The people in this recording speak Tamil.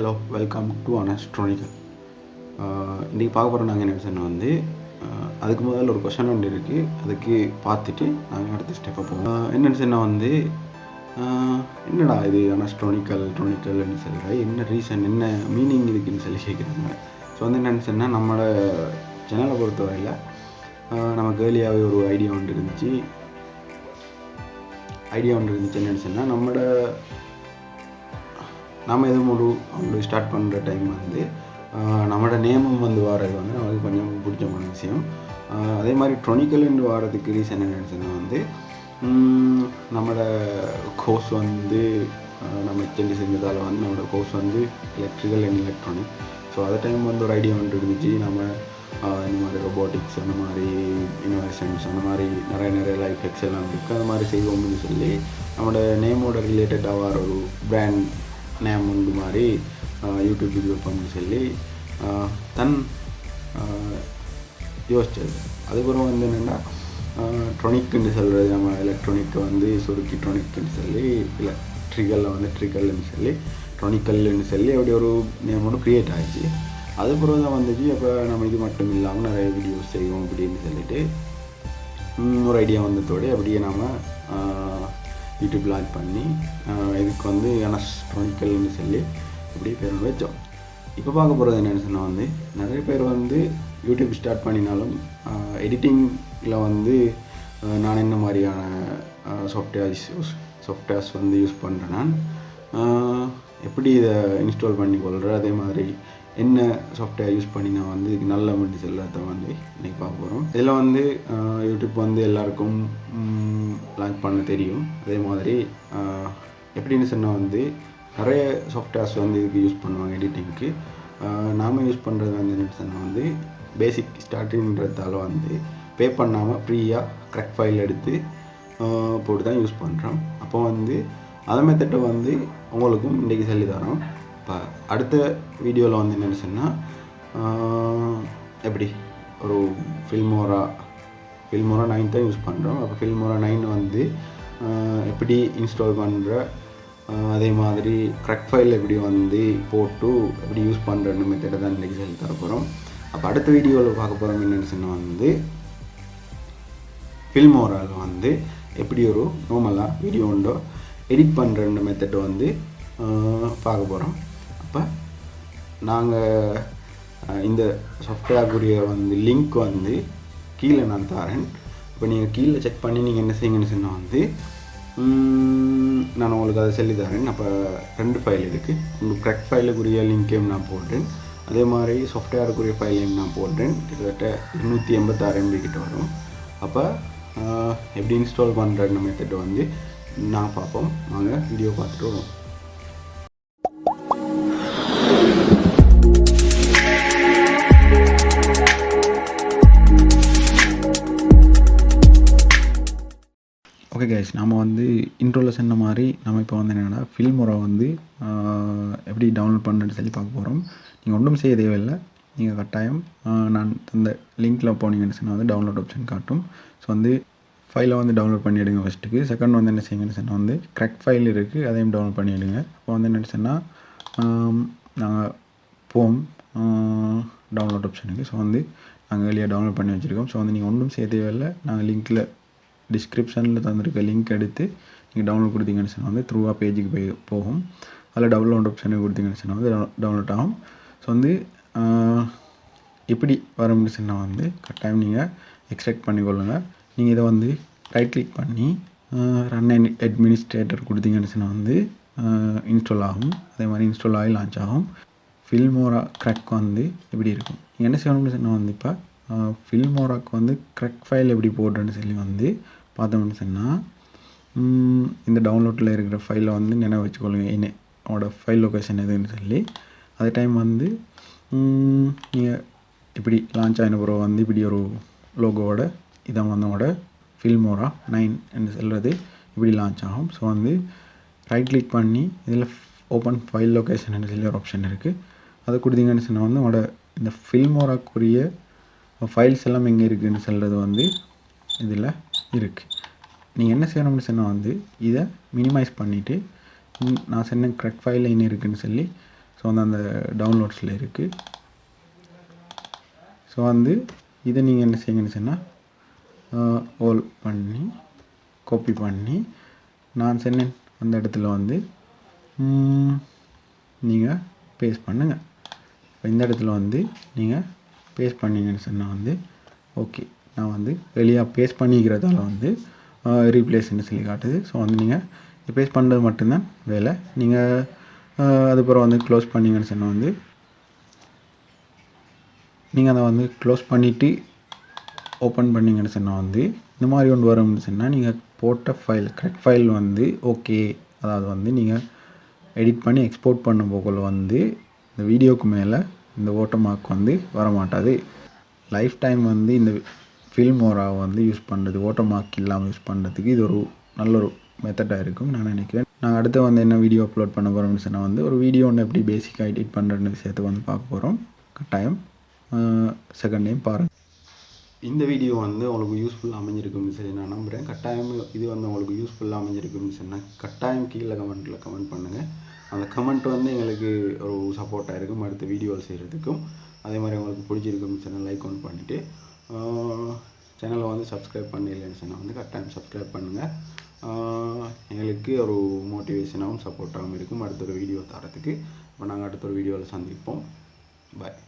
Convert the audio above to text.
Hello welcome to TronicaL. இன்றைக்கி பார்க்க போகிற நாங்கள் என்ன சொன்னால் வந்து அதுக்கு முதல்ல ஒரு கொஷன் ஒன்று இருக்குது. அதுக்கு பார்த்துட்டு நாங்கள் அடுத்த ஸ்டெப்பை போவோம். என்னென்னு சொன்னால் வந்து என்னடா இது ட்ரோனிக்கல்னு சொல்கிற என்ன ரீசன் என்ன மீனிங் இதுக்குன்னு சொல்லி கேட்குறாங்க. ஸோ வந்து என்னென்னு சொன்னால் நம்மளோட சேனலை பொறுத்தவரையில் நமக்கு ஏர்லியாகவே ஒரு ஐடியா ஒன்று இருந்துச்சு. என்னென்னு சொன்னால் நம்ம எதுவும் ஒரு ஸ்டார்ட் பண்ணுற டைம் வந்து நம்மளோட நேமும் வந்து வாரது வந்து நமக்கு கொஞ்சம் பிடிச்சமான விஷயம். அதே மாதிரி ட்ரோனிக்கல்னு வாரதுக்கு ரீசன் என்னென்னு சொன்னால் வந்து நம்மளோட கோர்ஸ் வந்து நம்ம செஞ்சு செஞ்சதால் வந்து நம்மளோட கோர்ஸ் வந்து எலக்ட்ரிக்கல் அண்ட் எலக்ட்ரானிக். ஸோ அந்த டைம் வந்து ஒரு ஐடியா வந்துட்டு இருந்துச்சு. நம்ம இந்த மாதிரி ரொபோட்டிக்ஸ் அந்த மாதிரி இன்னோவேஷன்ஸ் அந்த மாதிரி நிறைய லைஃப் ஹெக்ஸ் எல்லாம் இருக்குது. அது மாதிரி செய்வோம்னு சொல்லி நம்மளோட நேமோட ரிலேட்டடாக வர ஒரு பிராண்ட் நேம் உண்டு மாதிரி யூடியூப் வீடியோ பண்ணு சொல்லி தன் யோசிச்சது. அதுக்கப்புறம் வந்து என்னென்னா ட்ரோனிக்குன்னு சொல்கிறது நம்ம எலக்ட்ரானிக்கை வந்து சுருக்கி ட்ரோனிக்குன்னு சொல்லி எலக்ட்ரிக்கலில் வந்து ட்ரிக்கல்னு சொல்லி ட்ரோனிக்கல்னு சொல்லி அப்படி ஒரு நேம் ஒன்று க்ரியேட் ஆகிடுச்சு. அதுக்கப்புறம் தான் வந்துச்சு. அப்போ நம்ம இது மட்டும் இல்லாமல் நிறைய வீடியோஸ் செய்வோம் அப்படின்னு சொல்லிட்டு ஒரு ஐடியா வந்ததோடு அப்படியே நாம் யூடியூப் லான்ச் பண்ணி இதுக்கு வந்து ட்ரோனிக்கல்னு சொல்லி இப்படி பேர் வச்சோம். இப்போ பார்க்க போகிறது என்னென்னு சொன்னால் வந்து நிறைய பேர் வந்து யூடியூப் ஸ்டார்ட் பண்ணினாலும் எடிட்டிங்கில் வந்து நான் என்ன மாதிரியான சாஃப்ட்வேர்ஸ் வந்து யூஸ் பண்ணுறேன், நான் எப்படி இதை இன்ஸ்டால் பண்ணி கொள்கிறேன், அதே மாதிரி என்ன சாஃப்ட்வேர் யூஸ் பண்ணி நான் வந்து இதுக்கு நல்ல மெடிஸ் எல்லாத்த வந்து இன்றைக்கி பார்க்க போகிறோம். இதில் வந்து யூடியூப் வந்து எல்லாருக்கும் லான்ச் பண்ண தெரியும். அதே மாதிரி எப்படின்னு சொன்னால் வந்து நிறைய சாஃப்ட்வேர்ஸ் வந்து இதுக்கு யூஸ் பண்ணுவாங்க எடிட்டிங்க்கு. நாம் யூஸ் பண்ணுறது வந்து என்னென்னு சொன்னால் வந்து பேசிக் ஸ்டார்டிங்கிறதால வந்து பே பண்ணாமல் ஃப்ரீயாக க்ராக் ஃபைல் எடுத்து போட்டு தான் யூஸ் பண்ணுறோம். அப்போ வந்து அதை மெத்தட்டை வந்து உங்களுக்கும் இன்றைக்கி சொல்லி தரோம். இப்போ அடுத்த வீடியோவில் வந்து என்னென்னு சொன்னால் எப்படி ஒரு filmora 9 தான் யூஸ் பண்ணுறோம். அப்போ filmora 9 வந்து எப்படி இன்ஸ்டால் பண்ணுற, அதே மாதிரி க்ராக் ஃபைல் எப்படி வந்து போட்டு எப்படி யூஸ் பண்ணுறன்னு மெத்தடை தான் இன்றைக்கி சொல்லி தர போகிறோம். அப்போ அடுத்த வீடியோவில் பார்க்க போகிறோம் என்னென்னு சொன்னால் வந்து filmoraவில் வந்து எப்படி ஒரு நார்மலாக வீடியோ உண்டோ எடிட் பண்ணுற மெத்தட் வந்து பார்க்க போகிறோம். அப்போ நாங்கள் இந்த சாஃப்ட்வேருக்குரிய வந்து லிங்க் வந்து கீழே நான் தரேன். இப்போ நீங்கள் கீழே செக் பண்ணி நீங்கள் என்ன செய்யுங்கன்னு சொன்னால் வந்து நான் உங்களுக்கு அதை சொல்லி தரேன். அப்போ 2 ஃபைல் இருக்குது. உங்களுக்கு க்ராக் ஃபைலுக்குரிய லிங்க்கையும் நான் போடுறேன், அதே மாதிரி சாஃப்ட்வேருக்குரிய ஃபைலையும் நான் போடுறேன். கிட்டத்தட்ட 286 MB கிட்ட வரும். அப்போ எப்படி இன்ஸ்டால் பண்ணுற மெத்தட் வந்து நான் பார்ப்போம். நாங்கள் வீடியோ பார்த்துட்டு வரோம். ஓகே கைஸ், நம்ம வந்து இன்ட்ரோவில் சொன்ன மாதிரி நம்ம இப்போ வந்து என்னென்னா filmora வந்து எப்படி டவுன்லோட் பண்ணுறேன்னு சொல்லி பார்க்க போகிறோம். நீங்கள் ஒன்றும் செய்ய தேவையில்லை. நீங்கள் கட்டாயம் நான் அந்த லிங்க்கில் போனீங்கன்னு சொன்னால் வந்து டவுன்லோட் ஆப்ஷன் காட்டும். ஸோ வந்து ஃபைலை வந்து டவுன்லோட் பண்ணி எடுங்க ஃபஸ்ட்டுக்கு. செகண்ட் வந்து என்ன செய்யுங்கன்னு சொன்னால் வந்து க்ராக் ஃபைல் இருக்குது, அதையும் டவுன்லோட் பண்ணி எடுங்க. அப்போ வந்து என்னென்னு சொன்னால் நாங்கள் போவோம் டவுன்லோட் ஆப்ஷனுக்கு. ஸோ வந்து நாங்கள் வெளியே டவுன்லோட் பண்ணி வச்சுருக்கோம். ஸோ வந்து நீங்கள் ஒன்றும் செய்ய தேவையில்லை. நாங்கள் லிங்க்கில் டிஸ்கிரிப்ஷனில் தந்திருக்க லிங்க் எடுத்து நீங்கள் டவுன்லோட் கொடுத்தீங்கன்னு சொன்னால் வந்து த்ரூவாக பேஜுக்கு போகும். அதில் டவுன்லோட் ஆப்ஷனுக்கு கொடுத்தீங்கன்னு சொன்னால் வந்து டவுன்லோட் ஆகும். ஸோ வந்து எப்படி வரும்னு சொன்னால் வந்து கட்டாயம் நீங்கள் எக்ஸ்ட்ராக்ட் பண்ணிக்கொள்ளுங்கள். நீங்கள் இதை வந்து ரைட் கிளிக் பண்ணி ரன் அட்மினிஸ்ட்ரேட்டர் கொடுத்தீங்கன்னு சொன்னால் வந்து இன்ஸ்டால் ஆகும். அதே மாதிரி இன்ஸ்டால் ஆகி லான்ச் ஆகும். filmora க்ராக் வந்து எப்படி இருக்கும், நீங்கள் என்ன செய்யணும்னு சொன்னால் வந்து இப்போ filmoraக்கு வந்து க்ராக் ஃபைல் எப்படி போடுறேன்னு சொல்லி வந்து பார்த்தோம்னு சொன்னால் இந்த டவுன்லோட்டில் இருக்கிற ஃபைலை வந்து நினைவு வச்சுக்கொள்ளுங்க. என்னோட ஃபைல் லொக்கேஷன் எதுன்னு சொல்லி அதே டைம் வந்து நீங்கள் இப்படி லான்ச் ஆகின பிறகு வந்து இப்படி ஒரு லோகோவோட இதான் வந்தோட filmora 9 என்று சொல்கிறது இப்படி லான்ச் ஆகும். ஸோ வந்து ரைட் கிளிக் பண்ணி இதில் ஓப்பன் ஃபைல் லொக்கேஷன் சொல்லி ஒரு ஆப்ஷன் இருக்குது. அதை கொடுத்தீங்கன்னு சொன்னால் வந்து உங்களோட இந்த filmoraக்குரிய ஃபைல்ஸ் எல்லாம் எங்கே இருக்குதுன்னு சொல்கிறது வந்து இதில் இருக்குது. நீங்கள் என்ன செய்யணும்னு சொன்னால் வந்து இதை மினிமைஸ் பண்ணிவிட்டு நான் சொன்ன க்ராக் ஃபைலில் என்ன இருக்குதுன்னு சொல்லி ஸோ வந்து அந்த டவுன்லோட்ஸில் இருக்குது. ஸோ வந்து இதை நீங்கள் என்ன செய்யுங்கன்னு சொன்னால் ஹோல்ட் பண்ணி காப்பி பண்ணி நான் சொன்னேன் அந்த இடத்துல வந்து நீங்கள் பேஸ்ட் பண்ணுங்கள். இப்போ இந்த இடத்துல வந்து நீங்கள் பேஸ்ட் பண்ணிங்கன்னு சொன்னால் வந்து ஓகே, நான் வந்து வெளியாக பேஸ்ட் பண்ணிக்கிறதால வந்து ரீப்ளேஸ்ன்னு சொல்லி காட்டுது. ஸோ வந்து நீங்கள் பேஸ்ட் பண்ணுறது மட்டும்தான் வேலை. நீங்கள் அதுக்கப்புறம் வந்து க்ளோஸ் பண்ணிங்கன்னு சொன்னால் வந்து நீங்கள் அதை வந்து க்ளோஸ் பண்ணிவிட்டு ஓப்பன் பண்ணிங்கன்னு சொன்னால் வந்து இந்த மாதிரி ஒன்று வரும்னு சொன்னால் நீங்கள் போட்ட ஃபைல் கரெக்ட் ஃபைல் வந்து ஓகே, அதாவது வந்து நீங்கள் எடிட் பண்ணி எக்ஸ்போர்ட் பண்ண போகல வந்து இந்த வீடியோவுக்கு மேலே இந்த வாட்டர்மார்க் வந்து வரமாட்டாது. லைஃப் டைம் வந்து இந்த ஃபில்மோராவை வந்து யூஸ் பண்ணுறது, வாட்டர்மார்க் இல்லாமல் யூஸ் பண்ணுறதுக்கு இது ஒரு நல்ல ஒரு மெத்தடாக இருக்கும் நான் நினைக்கிறேன். நான் அடுத்து வந்து என்ன வீடியோ அப்லோட் பண்ண போகிறோம்னு சொன்னால் வந்து ஒரு வீடியோ ஒன்று எப்படி பேசிக்காக எடிட் பண்ணுறதுன்னு விஷயத்தை வந்து பார்க்க போகிறோம். கட்டாயம் செகண்ட் டைம் பாருங்கள். இந்த வீடியோ வந்து உங்களுக்கு யூஸ்ஃபுல்லாக அமைஞ்சிருக்குன்னு சொல்லி நான் நம்புகிறேன். கட்டாயம் இது வந்து உங்களுக்கு யூஸ்ஃபுல்லாக அமைஞ்சிருக்குன்னு சொன்னால் கட்டாயம் கீழே கமெண்ட் பண்ணுங்கள். அந்த கமெண்ட் வந்து எங்களுக்கு ஒரு சப்போர்ட்டாக இருக்கும் அடுத்த வீடியோவில் செய்கிறதுக்கும். அதே மாதிரி உங்களுக்கு பிடிச்சிருக்குன்னு சொன்னால் லைக் ஒன்று பண்ணிவிட்டு சேனலை வந்து சப்ஸ்கிரைப் பண்ணலைன்னு சொன்னால் வந்து கட்டாயம் சப்ஸ்கிரைப் பண்ணுங்கள். எங்களுக்கு ஒரு மோட்டிவேஷனாகவும் சப்போர்ட்டாகவும் இருக்கும் அடுத்த ஒரு வீடியோ தரத்துக்கு. இப்போ நாங்கள் அடுத்த ஒரு வீடியோவில் சந்திப்போம். பாய்.